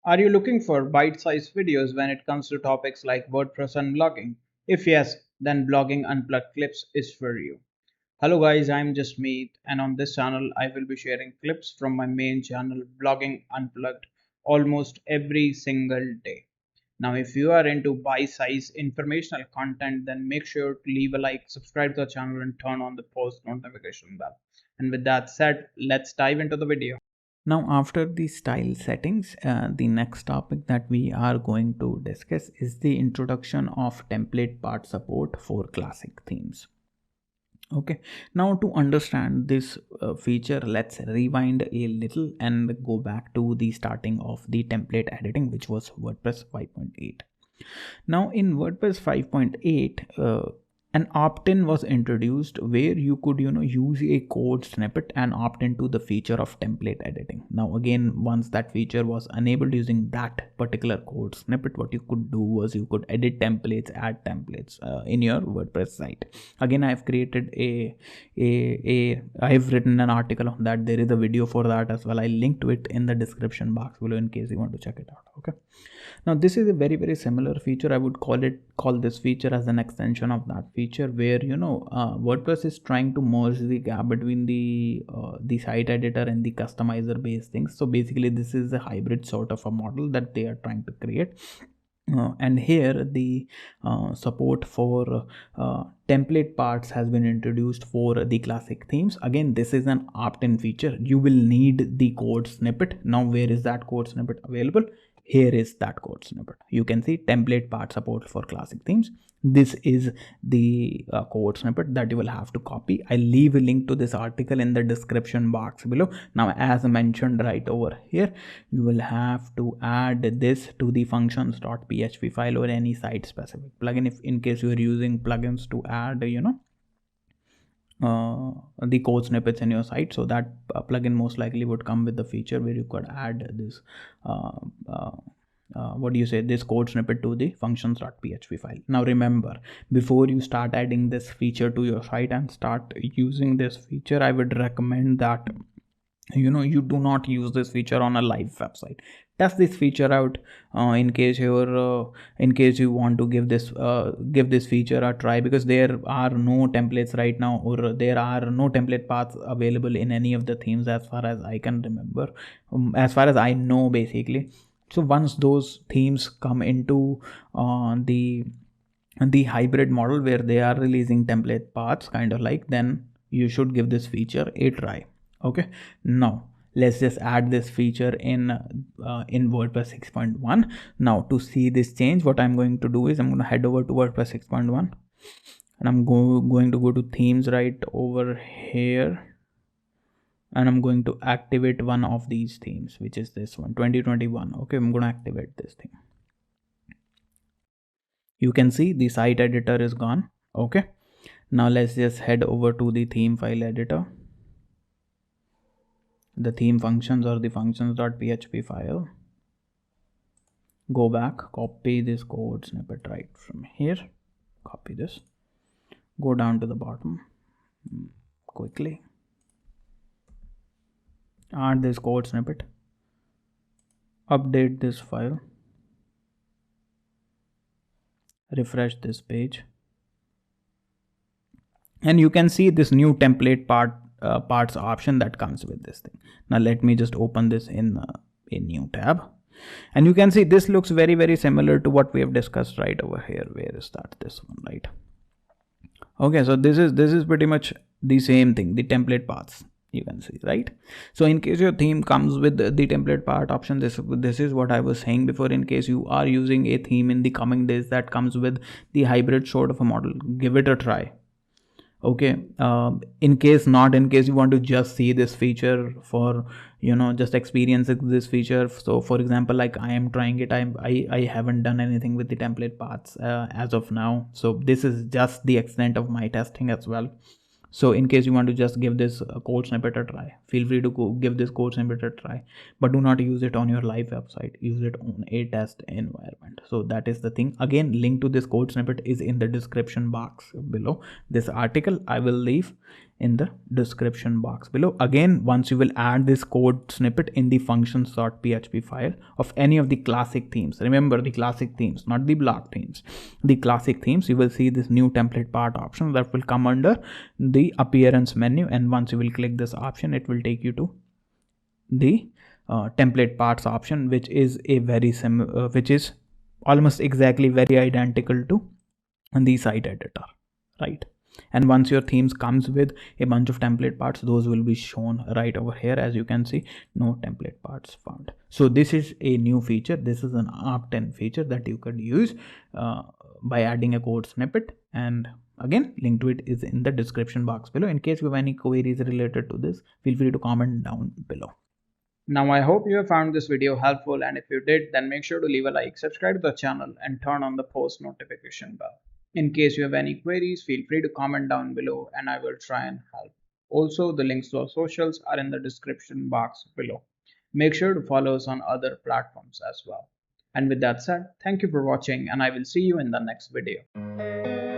Are you looking for bite-sized videos when it comes to topics like WordPress and blogging? If yes, then Blogging Unplugged Clips is for you. Hello guys, I'm Jasmeet, and on this channel I will be sharing clips from my main channel Blogging Unplugged almost every single day. Now if you are into bite-sized informational content, then make sure to leave a like, subscribe to the channel and turn on the post notification bell. And with that said, let's dive into the video. Now, after the style settings, the next topic that we are going to discuss is the introduction of template part support for classic themes. Okay, now to understand this feature, let's rewind a little and go back to the starting of the template editing, which was WordPress 5.8. Now in WordPress 5.8, an opt-in was introduced where you could use a code snippet and opt into the feature of template editing. Now again, once that feature was enabled using that particular code snippet, what you could do was you could edit templates, add templates in your WordPress site. Again, I've created I've written an article on that. There is a video for that as well. I linked to it in the description box below in case you want to check it out. Okay, now this is a very similar feature. I would call this feature as an extension of that feature where WordPress is trying to merge the gap between the site editor and the customizer based things. So basically this is a hybrid sort of a model that they are trying to create. And here the support for template parts has been introduced for the classic themes. Again, this is an opt-in feature. You will need the code snippet. Now where is that code snippet available? Here is that code snippet. You can see template part support for classic themes. This is the code snippet that you will have to copy. I'll leave a link to this article in the description box below. Now as mentioned right over here, you will have to add this to the functions.php file or any site specific plugin, if in case you are using plugins to add the code snippets in your site. So that plugin most likely would come with the feature where you could add this this code snippet to the functions.php file. Now remember, before you start adding this feature to your site and start using this feature, I would recommend that you do not use this feature on a live website. Test this feature out in case you want to give this feature a try, because there are no templates right now, or there are no template paths available in any of the themes as far as I can remember, as far as I know basically. So once those themes come into the hybrid model where they are releasing template paths kind of like, then you should give this feature a try. Okay, now let's just add this feature in WordPress 6.1. now to see this change, what I'm going to do is I'm going to head over to WordPress 6.1 and I'm going to go to themes right over here, and I'm going to activate one of these themes, which is this one, 2021. Okay, I'm going to activate this thing. You can see the site editor is gone. Okay, now let's just head over to the theme file editor, the theme functions or the functions.php file. Go back, copy this code snippet right from here, copy this, go down to the bottom quickly, add this code snippet, update this file, refresh this page, and you can see this new template parts option that comes with this thing. Now let me just open this in a new tab, and you can see this looks very similar to what we have discussed right over here. Where is that? This one, right? Okay, so this is pretty much the same thing, the template paths, you can see, right? So in case your theme comes with the template part option, this is what I was saying before. In case you are using a theme in the coming days that comes with the hybrid sort of a model, give it a try. Okay, in case you want to just see this feature for just experience this feature. So for example, like I am trying it, I haven't done anything with the template paths as of now, so this is just the extent of my testing as well. So in case you want to just give this code snippet a try, feel free to give this code snippet a try, but do not use it on your live website. Use it on a test environment. So that is the thing. Again, link to this code snippet is in the description box below. This article I will leave in the description box below. Again, once you will add this code snippet in the functions.php file of any of the classic themes, remember the classic themes, not the block themes, the classic themes, you will see this new template part option that will come under the appearance menu, and once you will click this option, it will take you to the template parts option, which is a very which is almost exactly very identical to the site editor, right? And once your themes comes with a bunch of template parts, those will be shown right over here. As you can see, no template parts found. So this is a new feature. This is an opt-in feature that you could use by adding a code snippet, and again, link to it is in the description box below. In case you have any queries related to this, feel free to comment down below. Now I hope you have found this video helpful, and if you did, then make sure to leave a like, subscribe to the channel and turn on the post notification bell. In case you have any queries, feel free to comment down below and I will try and help. Also, the links to our socials are in the description box below. Make sure to follow us on other platforms as well. And with that said, thank you for watching and I will see you in the next video.